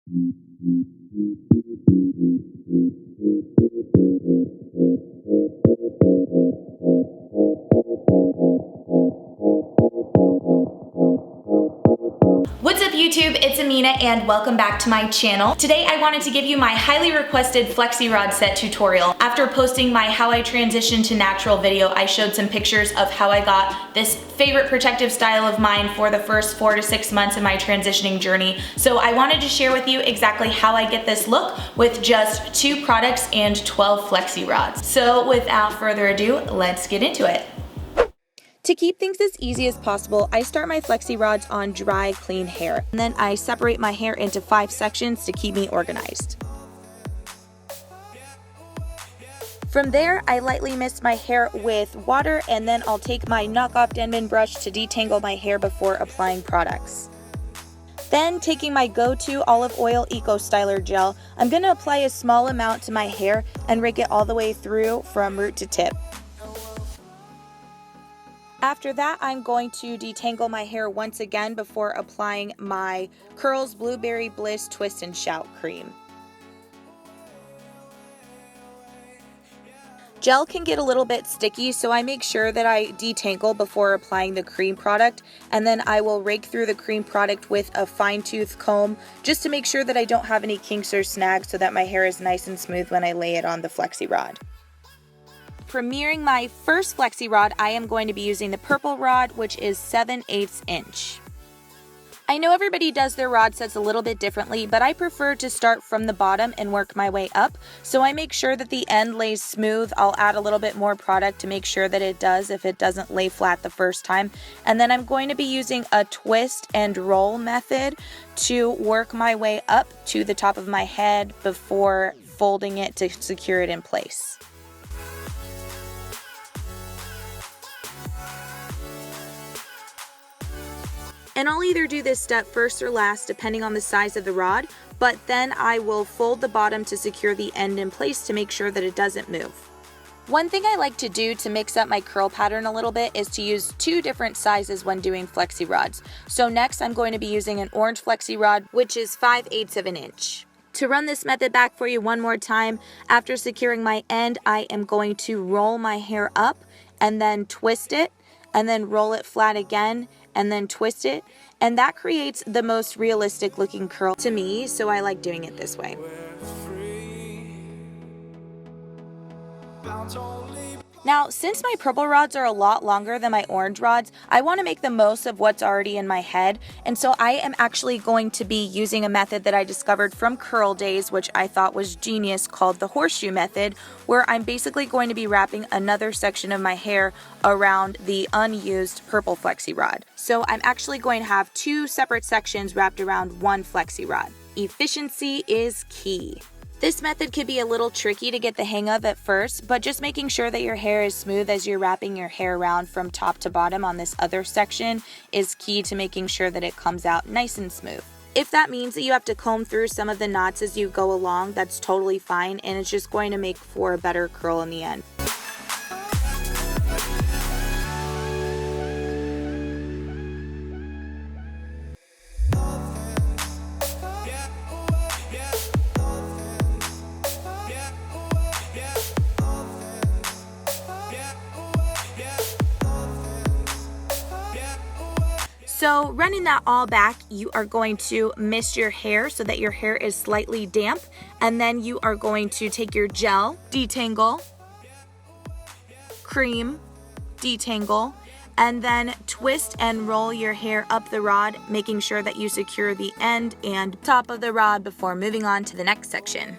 What's up YouTube, it's Amina and welcome back to my channel. Today I wanted to give you my highly requested Flexi Rod set tutorial. After posting my how I transitioned to natural video, I showed some pictures of how I got this favorite protective style of mine for the first 4 to 6 months in my transitioning journey. So I wanted to share with you exactly how I get this look with just 2 products and 12 Flexi Rods. So without further ado, let's get into it. To keep things as easy as possible, I start my Flexi Rods on dry, clean hair. And then I separate my hair into 5 sections to keep me organized. From there, I lightly mist my hair with water, and then I'll take my knockoff Denman brush to detangle my hair before applying products. Then, taking my go-to olive oil Eco Styler gel, I'm going to apply a small amount to my hair and rake it all the way through from root to tip. After that, I'm going to detangle my hair once again before applying my Curls Blueberry Bliss Twist and Shout cream. Gel can get a little bit sticky, so I make sure that I detangle before applying the cream product, and then I will rake through the cream product with a fine-tooth comb just to make sure that I don't have any kinks or snags so that my hair is nice and smooth when I lay it on the Flexi Rod. Premiering my first Flexi Rod, I am going to be using the purple rod, which is 7/8 inch. I know everybody does their rod sets a little bit differently, but I prefer to start from the bottom and work my way up. So I make sure that the end lays smooth. I'll add a little bit more product to make sure that it does if it doesn't lay flat the first time. And then I'm going to be using a twist and roll method to work my way up to the top of my head before folding it to secure it in place. And I'll either do this step first or last depending on the size of the rod, but then I will fold the bottom to secure the end in place to make sure that it doesn't move. One thing I like to do to mix up my curl pattern a little bit is to use 2 different sizes when doing Flexi Rods. So next I'm going to be using an orange Flexi Rod, which is 5/8 of an inch. To run this method back for you one more time, after securing my end, I am going to roll my hair up and then twist it, and then roll it flat again, and then twist it, and that creates the most realistic looking curl to me, so I like doing it this way. Now, since my purple rods are a lot longer than my orange rods, I want to make the most of what's already in my head, and so I am actually going to be using a method that I discovered from Curl Days, which I thought was genius, called the horseshoe method, where I'm basically going to be wrapping another section of my hair around the unused purple Flexi Rod. So I'm actually going to have 2 separate sections wrapped around one Flexi Rod. Efficiency is key. This method could be a little tricky to get the hang of at first, but just making sure that your hair is smooth as you're wrapping your hair around from top to bottom on this other section is key to making sure that it comes out nice and smooth. If that means that you have to comb through some of the knots as you go along, that's totally fine, and it's just going to make for a better curl in the end. So running that all back, you are going to mist your hair so that your hair is slightly damp, and then you are going to take your gel, detangle, cream, detangle, and then twist and roll your hair up the rod, making sure that you secure the end and top of the rod before moving on to the next section.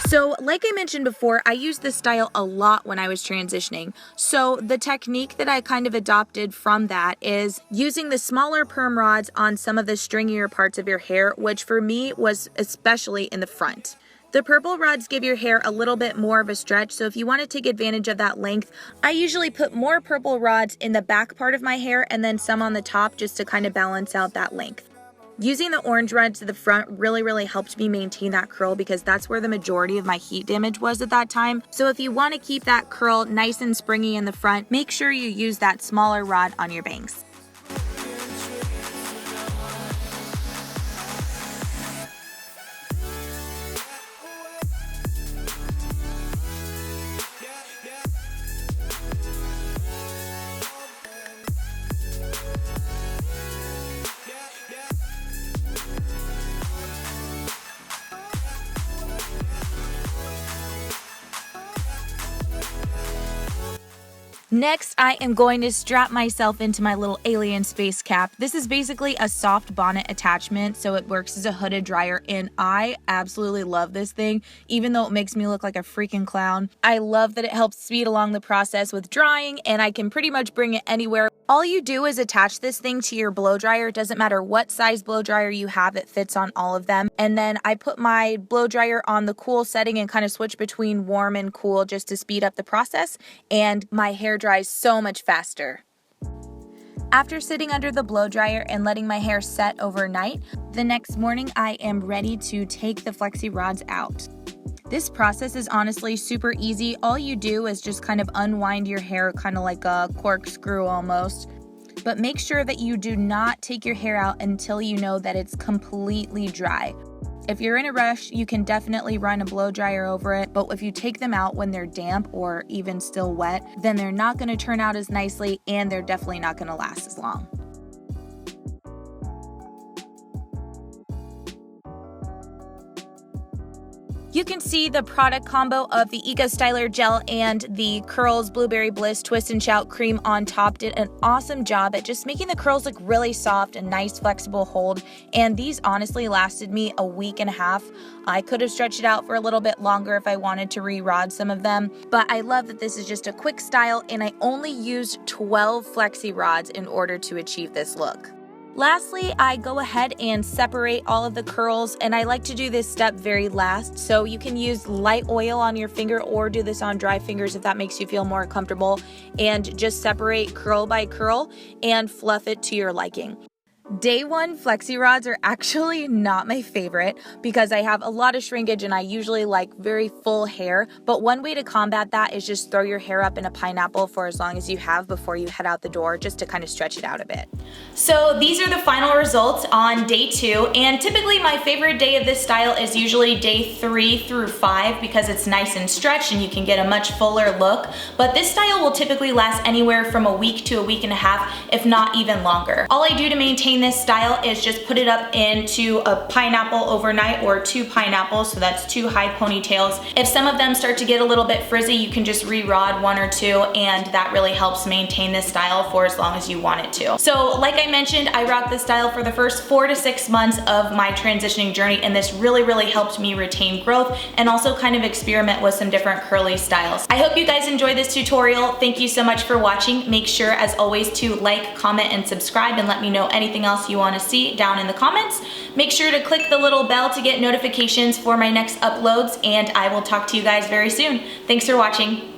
So like I mentioned before, I used this style a lot when I was transitioning. So the technique that I kind of adopted from that is using the smaller perm rods on some of the stringier parts of your hair, which for me was especially in the front. The purple rods give your hair a little bit more of a stretch, so if you want to take advantage of that length, I usually put more purple rods in the back part of my hair and then some on the top just to kind of balance out that length. Using the orange rods to the front really helped me maintain that curl because that's where the majority of my heat damage was at that time. So if you want to keep that curl nice and springy in the front, make sure you use that smaller rod on your bangs. Next, I am going to strap myself into my little alien space cap. This is basically a soft bonnet attachment, so it works as a hooded dryer, and I absolutely love this thing, even though it makes me look like a freaking clown. I love that it helps speed along the process with drying, and I can pretty much bring it anywhere. All you do is attach this thing to your blow dryer. It doesn't matter what size blow dryer you have, it fits on all of them. And then I put my blow dryer on the cool setting and kind of switch between warm and cool just to speed up the process, and my hair dries so much faster. After sitting under the blow dryer and letting my hair set overnight, the next morning I am ready to take the Flexi Rods out. This process is honestly super easy. All you do is just kind of unwind your hair, kind of like a corkscrew almost. But make sure that you do not take your hair out until you know that it's completely dry. If you're in a rush, you can definitely run a blow dryer over it, but if you take them out when they're damp or even still wet, then they're not going to turn out as nicely and they're definitely not going to last as long. You can see the product combo of the Eco Styler Gel and the Curls Blueberry Bliss Twist and Shout Cream on top did an awesome job at just making the curls look really soft and nice flexible hold, and these honestly lasted me a week and a half. I could have stretched it out for a little bit longer if I wanted to re-rod some of them, but I love that this is just a quick style and I only used 12 Flexi Rods in order to achieve this look. Lastly, I go ahead and separate all of the curls, and I like to do this step very last, so you can use light oil on your finger or do this on dry fingers if that makes you feel more comfortable, and just separate curl by curl and fluff it to your liking. Day one Flexi Rods are actually not my favorite because I have a lot of shrinkage and I usually like very full hair, but one way to combat that is just throw your hair up in a pineapple for as long as you have before you head out the door, just to kind of stretch it out a bit. So these are the final results on day 2, and typically my favorite day of this style is usually day 3 through 5 because it's nice and stretched and you can get a much fuller look, but this style will typically last anywhere from a week to a week and a half, if not even longer. All I do to maintain this style is just put it up into a pineapple overnight, or 2 pineapples, so that's 2 high ponytails. If some of them start to get a little bit frizzy, you can just re-rod 1 or 2, and that really helps maintain this style for as long as you want it to. So like I mentioned, I rocked this style for the first 4 to 6 months of my transitioning journey, and this really helped me retain growth and also kind of experiment with some different curly styles. I hope you guys enjoyed this tutorial. Thank you so much for watching. Make sure as always to like, comment, and subscribe, and let me know anything else you want to see down in the comments. Make sure to click the little bell to get notifications for my next uploads, and I will talk to you guys very soon. Thanks for watching.